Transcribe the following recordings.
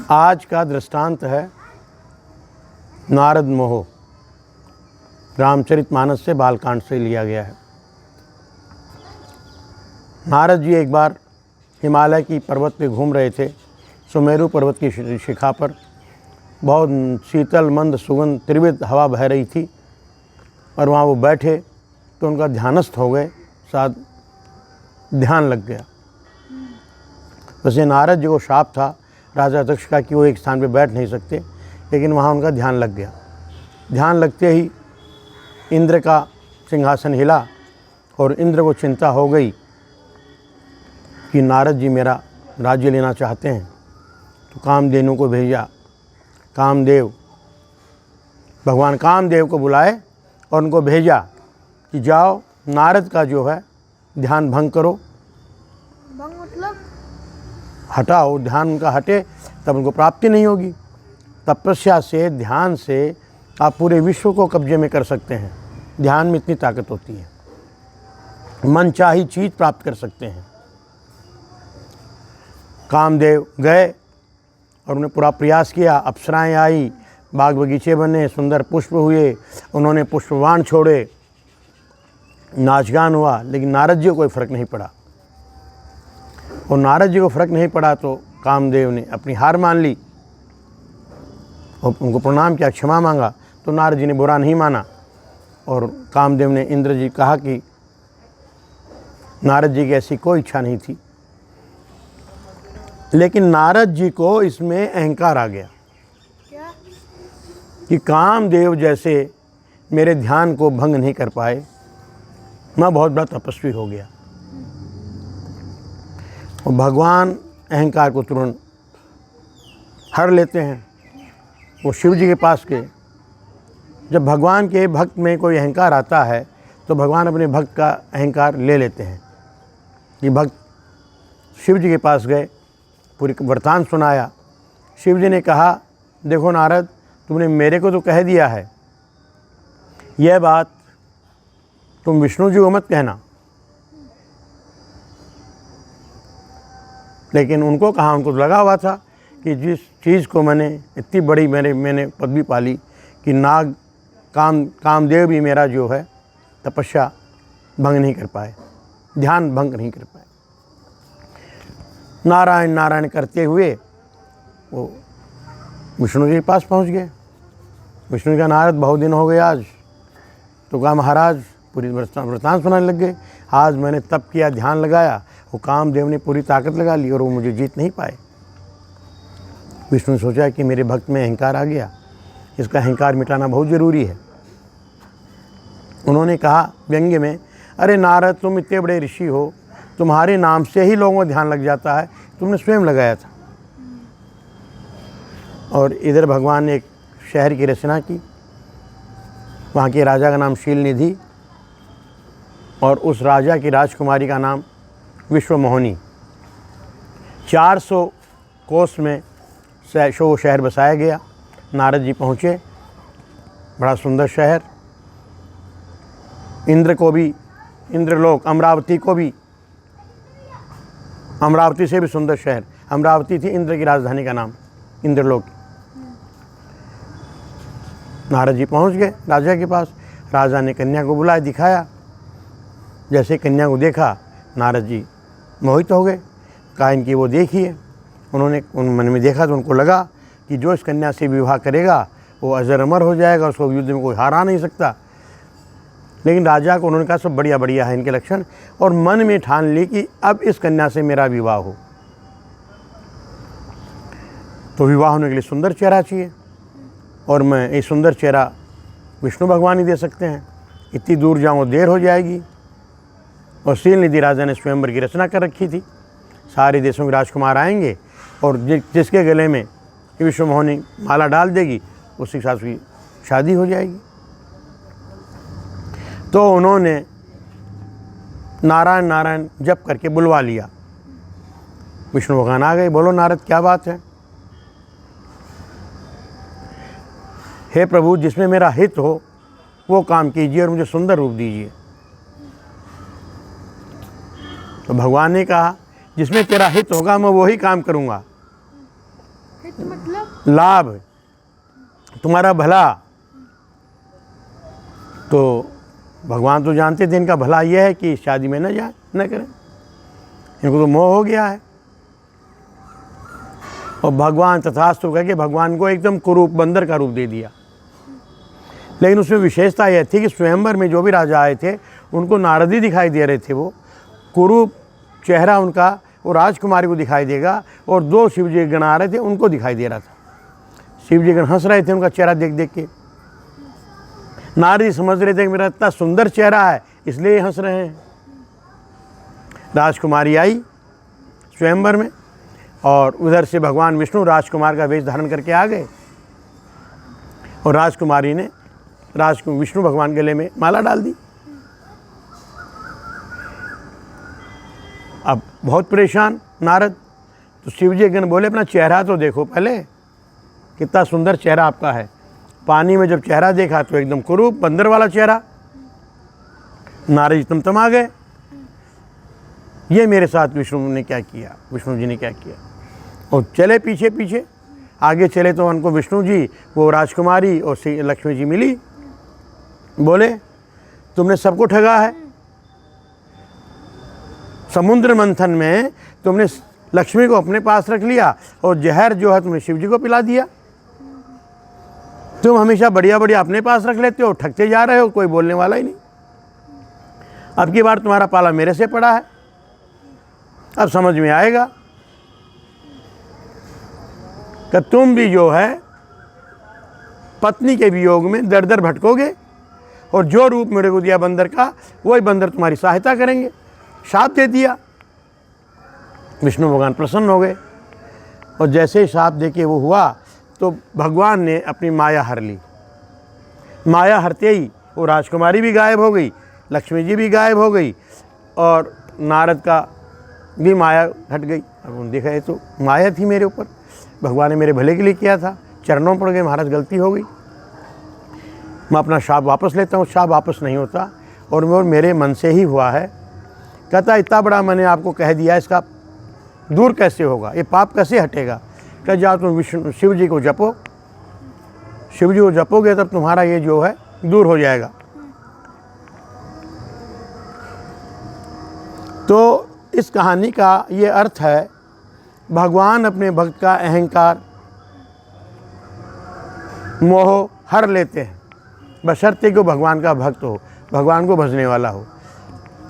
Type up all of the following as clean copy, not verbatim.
आज का दृष्टांत है नारद मोह, रामचरितमानस से बालकांड से लिया गया है। नारद जी एक बार हिमालय की पर्वत पे घूम रहे थे। सुमेरु पर्वत की शिखा पर बहुत शीतल मंद सुगंध त्रिविध हवा बह रही थी और वहाँ वो बैठे तो उनका ध्यानस्थ हो गए, साथ ध्यान लग गया। वैसे नारद जी को शाप था राजा दक्ष का कि वो एक स्थान पे बैठ नहीं सकते, लेकिन वहाँ उनका ध्यान लग गया। ध्यान लगते ही इंद्र का सिंहासन हिला और इंद्र को चिंता हो गई कि नारद जी मेरा राज्य लेना चाहते हैं। तो कामधेनु को भेजा, कामदेव, भगवान कामदेव को बुलाए और उनको भेजा कि जाओ नारद का जो है ध्यान भंग करो। भंग मतलब हटाओ, ध्यान उनका हटे तब उनको प्राप्ति नहीं होगी। तपस्या से, ध्यान से आप पूरे विश्व को कब्जे में कर सकते हैं। ध्यान में इतनी ताकत होती है, मन चाही चीज़ प्राप्त कर सकते हैं। कामदेव गए और उन्हें पूरा प्रयास किया। अप्सराएं आई, बाग बगीचे बने, सुंदर पुष्प हुए, उन्होंने पुष्पवान छोड़े, नाचगान हुआ, लेकिन नारद जी को कोई फ़र्क नहीं पड़ा। और नारद जी को फ़र्क नहीं पड़ा तो कामदेव ने अपनी हार मान ली और उनको प्रणाम किया, क्षमा मांगा। तो नारद जी ने बुरा नहीं माना और कामदेव ने इंद्र जी कहा कि नारद जी की ऐसी कोई इच्छा नहीं थी, लेकिन नारद जी को इसमें अहंकार आ गया क्या? कि कामदेव जैसे मेरे ध्यान को भंग नहीं कर पाए, मैं बहुत बड़ा तपस्वी हो गया। और भगवान अहंकार को तुरंत हर लेते हैं। वो शिव जी के पास गए। जब भगवान के भक्त में कोई अहंकार आता है तो भगवान अपने भक्त का अहंकार ले लेते हैं। ये भक्त शिव जी के पास गए, पूरी वृतांत सुनाया। शिव जी ने कहा, देखो नारद, तुमने मेरे को तो कह दिया है, यह बात तुम विष्णु जी को मत कहना। लेकिन उनको कहा, उनको तो लगा हुआ था कि जिस चीज़ को मैंने इतनी बड़ी मैंने पदवी पाली कि कामदेव भी मेरा जो है तपस्या भंग नहीं कर पाए, ध्यान भंग नहीं कर पाए। नारायण नारायण करते हुए वो विष्णु जी के पास पहुंच गए। विष्णु जी का, नारद बहुत दिन हो गए आज। तो कहा, महाराज, पूरी वृतांत सुनाने लग गए। आज मैंने तप किया, ध्यान लगाया, वो कामदेव ने पूरी ताकत लगा ली और वो मुझे जीत नहीं पाए। विष्णु ने सोचा कि मेरे भक्त में अहंकार आ गया, इसका अहंकार मिटाना बहुत ज़रूरी है। उन्होंने कहा व्यंग्य में, अरे नारद, तुम इतने बड़े ऋषि हो, तुम्हारे नाम से ही लोगों को ध्यान लग जाता है, तुमने स्वयं लगाया था। और इधर भगवान ने एक शहर की रचना की। वहाँ के राजा का नाम शीलनिधि और उस राजा की राजकुमारी का नाम विश्वमोहिनी। 400 कोस में वो शहर बसाया गया। नारद जी पहुँचे, बड़ा सुंदर शहर। इंद्र को भी, इंद्रलोक, अमरावती को भी, अमरावती से भी सुंदर शहर। अमरावती थी इंद्र की राजधानी का नाम, इंद्रलोक। नारद जी पहुंच गए राजा के पास। राजा ने कन्या को बुलाया, दिखाया। जैसे कन्या को देखा, नारद जी मोहित हो गए। कहा, इनकी वो देखिए। उन्होंने उन मन में देखा तो उनको लगा कि जो इस कन्या से विवाह करेगा वो अजर अमर हो जाएगा, उसको युद्ध में कोई हरा नहीं सकता। लेकिन राजा को उन्होंने कहा, सब बढ़िया बढ़िया है इनके लक्षण, और मन में ठान ली कि अब इस कन्या से मेरा विवाह हो। तो विवाह होने के लिए सुंदर चेहरा चाहिए, और मैं ये सुंदर चेहरा विष्णु भगवान ही दे सकते हैं। इतनी दूर जाऊँ देर हो जाएगी। और शीलनिधि राजा ने स्वयंवर की रचना कर रखी थी। सारे देशों के राजकुमार आएंगे और जिसके गले में विश्वमोहिनी माला डाल देगी, उसके साथ उसकी शादी हो जाएगी। तो उन्होंने नारायण नारायण जप करके बुलवा लिया। विष्णु भगवान आ गए। बोलो नारद, क्या बात है? हे प्रभु, जिसमें मेरा हित हो वो काम कीजिए और मुझे सुंदर रूप दीजिए। तो भगवान ने कहा, जिसमें तेरा हित होगा मैं वही काम करूंगा। मतलब लाभ, तुम्हारा भला। तो भगवान तो जानते थे इनका भला यह है कि शादी में न जाए, न करें, इनको तो मोह हो गया है। और भगवान तथास्तु कह के भगवान को एकदम कुरूप बंदर का रूप दे दिया। लेकिन उसमें विशेषता यह थी कि स्वयंवर में जो भी राजा आए थे उनको नारद ही दिखाई दे रहे थे। वो कुरूप चेहरा उनका वो राजकुमारी को दिखाई देगा, और दो शिवजी गण आ रहे थे उनको दिखाई दे रहा था। शिवजी गण हंस रहे थे उनका चेहरा देख देख के। नारद जी समझ रहे थे कि मेरा इतना सुंदर चेहरा है इसलिए हंस रहे हैं। राजकुमारी आई स्वयंवर में, और उधर से भगवान विष्णु राजकुमार का वेश धारण करके आ गए, और राजकुमारी ने विष्णु भगवान गले में माला डाल दी। अब बहुत परेशान नारद, तो शिवजी गण बोले अपना चेहरा तो देखो पहले, कितना सुंदर चेहरा आपका है। पानी में जब चेहरा देखा तो एकदम कुरूप बंदर वाला चेहरा। नारद जी तमतमा गए, ये मेरे साथ विष्णु ने क्या किया, विष्णु जी ने क्या किया। और चले पीछे पीछे, आगे चले तो उनको विष्णु जी, वो राजकुमारी और लक्ष्मी जी मिली। बोले तुमने सबको ठगा है, समुद्र मंथन में तुमने लक्ष्मी को अपने पास रख लिया, और जहर जो है तुमने शिव जी को पिला दिया। तुम हमेशा बढ़िया बढ़िया अपने पास रख लेते हो, ठगते जा रहे हो, कोई बोलने वाला ही नहीं। अब की बार तुम्हारा पाला मेरे से पड़ा है, अब समझ में आएगा कि तुम भी जो है पत्नी के वियोग में दर दर भटकोगे, और जो रूप मेरे को दिया बंदर का वही बंदर तुम्हारी सहायता करेंगे। शाप दे दिया। विष्णु भगवान प्रसन्न हो गए, और जैसे ही शाप दे के वो हुआ तो भगवान ने अपनी माया हर ली। माया हरते ही वो राजकुमारी भी गायब हो गई, लक्ष्मी जी भी गायब हो गई, और नारद का भी माया हट गई। अब उन देखा तो माया थी मेरे ऊपर, भगवान ने मेरे भले के लिए किया था, चरणों पड़ गए, महाराज गलती हो गई, मैं अपना शाप वापस लेता हूँ। शाप वापस नहीं होता, और वो मेरे मन से ही हुआ है। कहता इतना बड़ा मैंने आपको कह दिया, इसका दूर कैसे होगा, ये पाप कैसे हटेगा। कह जाओ तुम विष्णु शिव जी को जपो, शिव जी को जपोगे तब तुम्हारा ये जो है दूर हो जाएगा। तो इस कहानी का ये अर्थ है, भगवान अपने भक्त का अहंकार मोह हर लेते हैं, बशर्ते को भगवान का भक्त हो, भगवान को भजने वाला हो।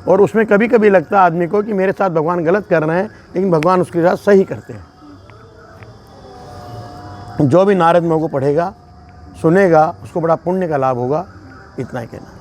और उसमें कभी कभी लगता है आदमी को कि मेरे साथ भगवान गलत कर रहे हैं, लेकिन भगवान उसके साथ सही करते हैं। जो भी नारद मोह को पढ़ेगा सुनेगा उसको बड़ा पुण्य का लाभ होगा, इतना ही कहना।